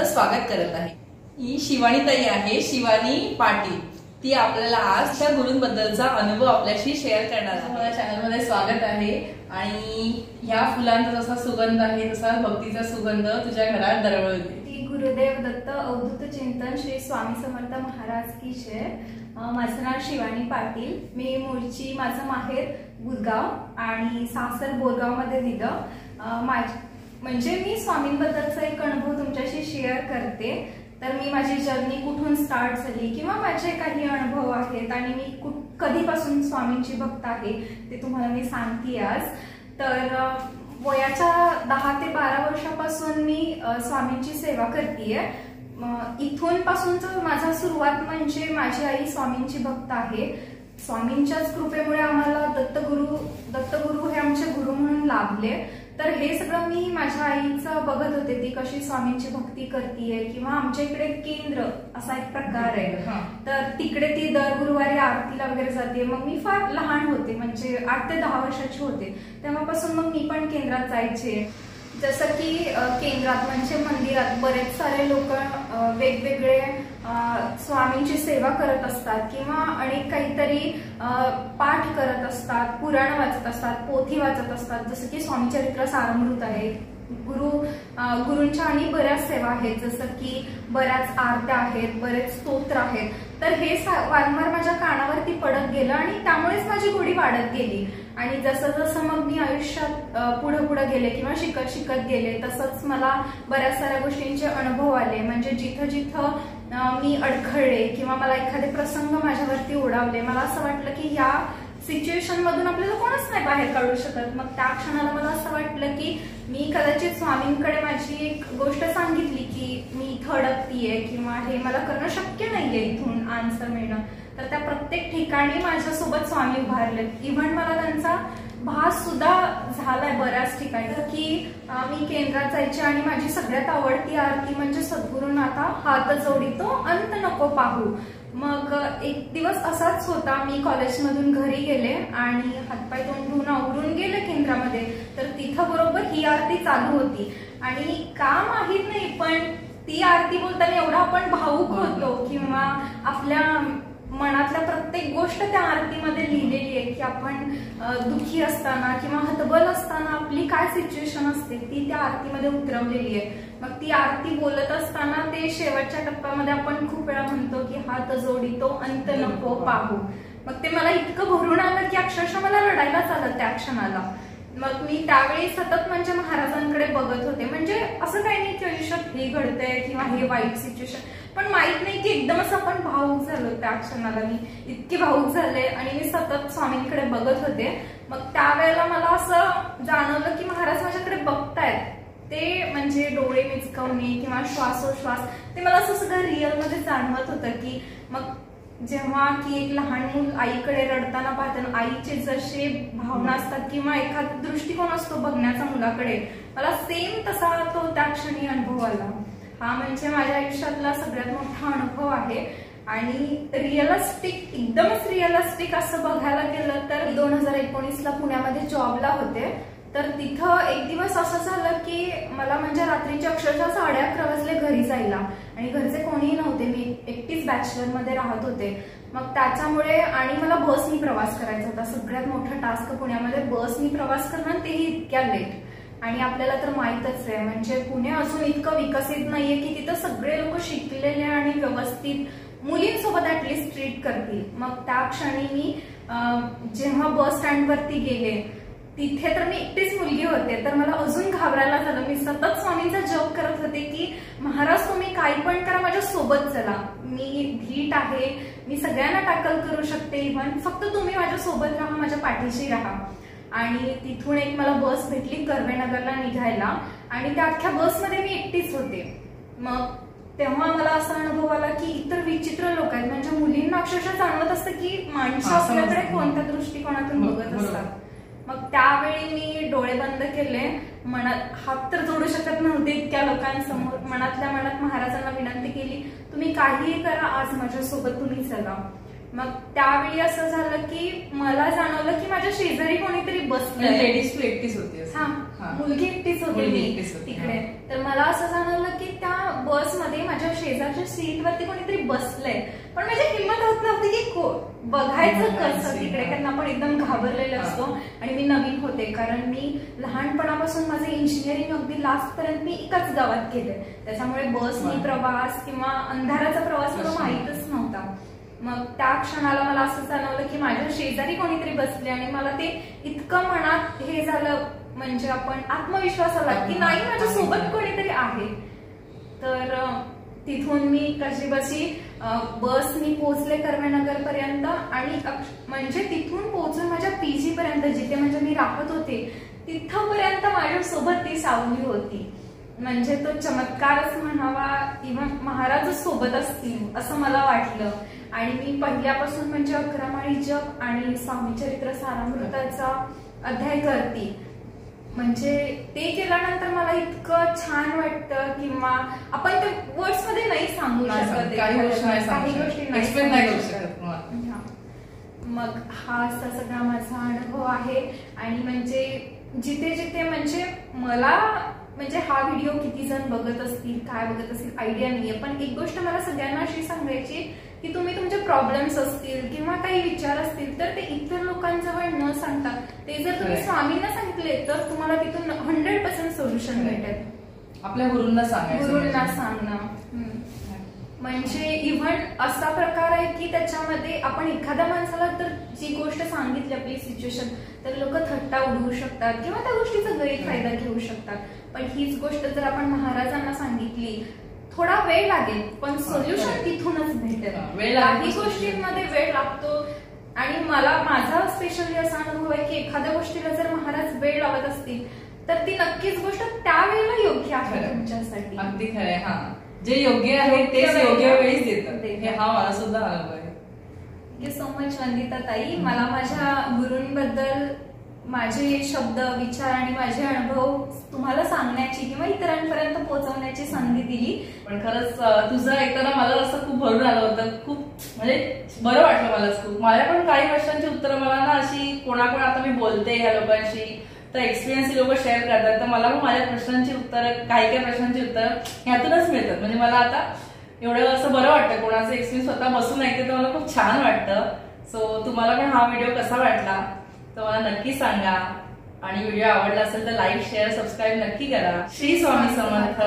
स्वागत करत आहे। ही शिवानी ताई आहे, शिवानी पाटील। ती आपल्याला आज त्या गुरूंबद्दलचा अनुभव आपल्याशी शेअर करणार आहे। माझ्या चॅनलमध्ये स्वागत आहे। आणि ह्या फुलांचा जसा सुगंध आहे तसा भक्तीचा सुगंध तुझ्या घरात दरवळते। गुरुदेव दत्त अवधूत चिंतन श्री स्वामी समर्थ महाराज की जय। माझं नाव शिवानी पाटील। मी मूळची, माझं माहेर गुरगाव आणि सासर बोरगाव मध्ये दिलं। म्हणजे मी स्वामींबद्दलचा एक अनुभव तुमच्याशी शेअर करते। तर मी माझी जर्नी कुठून स्टार्ट झाली किंवा माझे काही अनुभव आहेत आणि मी कधीपासून स्वामींची भक्त आहे ते तुम्हाला मी सांगते आज। तर वयाच्या 10 ते 12 वर्षापासून मी स्वामींची सेवा करतेय। इथून पासूनच माझा सुरुवात म्हणजे माझी आई स्वामींची भक्त आहे। स्वामींच्याच कृपेमुळे आम्हाला दत्तगुरु हे आमचे गुरु म्हणून लाभले। तर हे सगळं मी माझ्या आईचं बघत होते, ती कशी स्वामींची भक्ती करतीये किंवा आमच्या इकडे केंद्र असा एक प्रकार आहे, तर तिकडे ती दर गुरुवारी आरतीला वगैरे जाते। मग मी फार लहान होते, म्हणजे 8 ते 10 वर्षाची होते, तेव्हापासून मग मी पण केंद्रात जायचे। जसं की केंद्रात म्हणजे मंदिरात बरेच सारे लोक वेगवेगळे स्वामींची सेवा करत असतात किंवा अनेक काहीतरी पाठ करत असतात, पुराण वाचत असतात, पोथी वाचत असतात। जसं की स्वामी चरित्र सारामृत आहे, गुरूंच्या आणि बऱ्याच सेवा आहेत, जसं की बऱ्याच आरत्या आहेत, बरेच स्तोत्र आहेत। तर हे वारंवार माझ्या कानावरती पडत गेलं आणि त्यामुळेच माझी गोडी वाढत गेली। आणि जसं जसं मग मी आयुष्यात पुढे गेले किंवा शिकत गेले, तसंच मला बऱ्याच साऱ्या गोष्टींचे अनुभव आले। म्हणजे जिथं जिथं मी अडखळले किंवा मला एखादे प्रसंग माझ्यावरती ओढावले, मला असं वाटलं की या सिच्युएशन मधून आपल्याला कोणच नाही बाहेर काढू शकत। मग त्या क्षणाला मला असं वाटलं की मी कदाचित स्वामींकडे माझी एक गोष्ट सांगितली की मी इथं अडकतीये किंवा हे मला करणं शक्य नाहीये इथून आन्सर मिळणं। तर त्या प्रत्येक ठिकाणी माझ्यासोबत स्वामी उभारले। इव्हन मला त्यांचा भास सुद्धा झालाय बऱ्याच ठिकाणी की मी केंद्रात जायचे आणि माझी सगळ्यात आवडती आरती म्हणजे सद्गुरुनाथा हात जोडितो अंत नको पाहू। मग एक दिवस असाच होता, मी कॉलेजमधून घरी गेले आणि हातपाय तोंड धुवून आवरून गेले केंद्रामध्ये, तर तिथं बरोबर ही आरती चालू होती। आणि का माहित नाही, पण ती आरती बोलताना एवढा आपण भावुक होतो किंवा आपल्या मनातल्या प्रत्येक गोष्ट त्या आरतीमध्ये लिहिलेली आहे की आपण दुःखी असताना किंवा हतबल असताना आपली काय सिच्युएशन असते ती त्या आरतीमध्ये उतरवलेली आहे। मग ती आरती बोलत असताना ते शेवटच्या टप्प्यामध्ये आपण खूप वेळा म्हणतो की हात जोडितो अंत नको पाहू। मग ते मला इतकं भरून आलं की अक्षरशः मला रडायलाच आलं त्या क्षणाला। मग मी त्यावेळी सतत म्हणजे महाराजांकडे बघत होते, म्हणजे असं काही नाही की आयुष्यात हे घडतंय किंवा हे वाईट सिच्युएशन, पण माहित नाही की एकदम असं आपण भावुक झालो त्या क्षणाला। मी इतके भावुक झाले आणि मी सतत स्वामींकडे बघत होते। मग त्यावेळेला मला असं जाणवलं की महाराज माझ्याकडे बघतायत, ते म्हणजे डोळे मिचकवणे किंवा श्वासोश्वास ते मला असं सगळं रिअल मध्ये जाणवत होतं की मग जेव्हा की एक लहान मूल आईकडे रडताना पाहताना आईचे जसे भावना असतात किंवा एखादा दृष्टिकोन असतो बघण्याचा मुलाकडे, मला सेम तसा तो त्या क्षणी अनुभव आला। हा म्हणजे माझ्या आयुष्यातला सगळ्यात मोठा अनुभव आहे। आणि रिअलिस्टिक, एकदमच रिअलिस्टिक असं बघायला गेलं तर 2019ला पुण्यामध्ये जॉबला होते। तर तिथं एक दिवस असं झालं की मला म्हणजे रात्रीच्या अक्षरशः 11:30 वाजले घरी जायला आणि घरचे कोणीही नव्हते, मी एकटीच बॅचलर मध्ये राहत होते। मग त्याच्यामुळे आणि मला बसनी प्रवास करायचा होता, सगळ्यात मोठा टास्क पुण्यामध्ये बसनी प्रवास करणं, तेही इतक्या लेट। आणि आपल्याला तर माहितच आहे म्हणजे पुणे अजून इतकं विकसित नाहीये की तिथं सगळे लोक शिकलेले आणि व्यवस्थित मुलींसोबत ऍटलिस्ट ट्रीट करतील। मग त्या क्षणी मी जेव्हा बस स्टँड वरती गेले तिथे तर मी एकटीच मुलगी होते, तर मला अजून घाबरायला झालं। मी सतत स्वामींचा जप करत होते की महाराज तुम्ही काही पण करा, माझ्या सोबत चला, मी धीट आहे, मी सगळ्यांना टॅकल करू शकते, इव्हन फक्त तुम्ही माझ्या सोबत राहा, माझ्या पाठीशी राहा। आणि तिथून एक मला बस भेटली कर्वेनगरला निघायला आणि त्या अख्ख्या बसमध्ये मी एकटीच होते। मग तेव्हा मला असा अनुभव आला की इतर विचित्र लोक आहेत, म्हणजे मुलींना अक्षरशः जाणवत असतं की माणसं आपल्याकडे कोणत्या दृष्टिकोनातून बघत असतात. मग त्यावेळी मी डोळे बंद केले, मनात हात तर जोडू शकत नव्हते इतक्या लोकांसमोर. मनातल्या मनात महाराजांना विनंती केली, तुम्ही काहीही करा, आज माझ्यासोबत तुम्ही चला. मग त्यावेळी असं झालं की मला जाणवलं की माझ्या शेजारी कोणीतरी बसलं. लेडीज तू एकटीच होती? हा, मुलगी एकटीच होती मी तिकडे. तर मला असं जाणवलं की त्या बसमध्ये माझ्या शेजारच्या सीटवरती कोणीतरी बसलंय, पण माझी हिंमत होत नव्हती की बघायचं कसं तिकडे, कारण आपण एकदम घाबरलेले असतो. आणि मी नवीन होते, कारण मी लहानपणापासून माझं इंजिनिअरिंग अगदी लास्ट पर्यंत मी एकाच गावात केले, त्याच्यामुळे बसनी प्रवास किंवा अंधाराचा प्रवास मला माहीतच नव्हता. मग त्या क्षणाला मला असं जाणवलं की माझ्या शेजारी कोणीतरी बसले, आणि मला ते इतकं मनात हे झालं, म्हणजे आपण आत्मविश्वास आला की नाही, माझ्या सोबत कोणीतरी आहे. तर तिथून मी कशी बशी बसनी पोहोचले कर्वेनगर पर्यंत, आणि म्हणजे तिथून पोहोचून माझ्या पीजी पर्यंत, जिथे म्हणजे मी राहत होते तिथपर्यंत माझ्यासोबत ती सावली होती. म्हणजे तो चमत्कारच म्हणावा, इव्हन महाराजच सोबत असतील असं मला वाटलं. आणि मी पहिल्यापासून म्हणजे 11 माळी जप आणि स्वामी चरित्र सारामृताचा अध्याय करते. म्हणजे ते केल्यानंतर मला इतकं छान वाटतं, किंवा आपण ते वर्ड्स मध्ये नाही सांगू शकत, काही गोष्टी नाही करू शकत. मग हा असा सगळा माझा अनुभव आहे. आणि म्हणजे जिथे जिथे म्हणजे मला म्हणजे हा व्हिडिओ किती जण बघत असतील, काय बघत असतील आयडिया नाहीये, पण एक गोष्ट मला सगळ्यांना अशी सांगायची की तुम्ही तुमचे प्रॉब्लेम्स असतील किंवा काही विचार असतील तर ते इतर लोकांजवळ न सांगता ते जर तुम्ही स्वामींना सांगितले तर तुम्हाला तिथून 100% सोल्युशन भेटेल. आपल्या गुरूंना सांगणं म्हणजे इव्हन असा प्रकार आहे की त्याच्यामध्ये आपण एखाद्या माणसाला तर जी गोष्ट सांगितली आपली सिच्युएशन, तर लोक थट्टा उडवू शकतात किंवा त्या गोष्टीचा गैरफायदा घेऊ शकतात. पण हीच गोष्ट जर आपण महाराजांना सांगितली, थोडा वेळ लागेल पण सोल्युशन तिथूनच भेटेल. काही गोष्टींमध्ये वेळ लागतो, आणि मला माझा स्पेशली असा अनुभव आहे की एखाद्या गोष्टीला जर महाराज वेळ लावत असतील तर ती नक्कीच गोष्ट त्यावेळेला योग्य आहे तुमच्यासाठी. अगदी खरंय. हा, जे योग्य आहे तेच योग्य वेळीच देतात. हे हा मला सुद्धा अनुभव आहे. थँक्यू सो मच वंदिता ताई, मला माझ्या गुरूंबद्दल माझे शब्द, विचार आणि माझे अनुभव तुम्हाला सांगण्याची किंवा इतरांपर्यंत पोहोचवण्याची संधी दिली. पण खरंच तुझं ऐकताना मला असं खूप भरून आलं होतं, खूप म्हणजे बरं वाटलं मला खूप. माझ्या पण काही प्रश्नांची उत्तरं मला ना अशी कोणाकोण आता मी बोलते ह्या लोकांशी तर एक्सपिरियन्स लोक शेअर करतात, तर मला पण माझ्या प्रश्नांची उत्तरं, काही प्रश्नांची उत्तरं ह्यातूनच मिळतात. म्हणजे मला आता एवढं असं बरं वाटतं, कोणाचं एक्सपिरियन्स स्वतः बसून ऐकते तर मला खूप छान वाटतं. सो तुम्हाला पण हा व्हिडिओ कसा वाटला तर मला नक्की सांगा, आणि व्हिडिओ आवडला असेल तर लाईक, शेअर, सबस्क्राईब नक्की करा. श्री स्वामी समर्थ.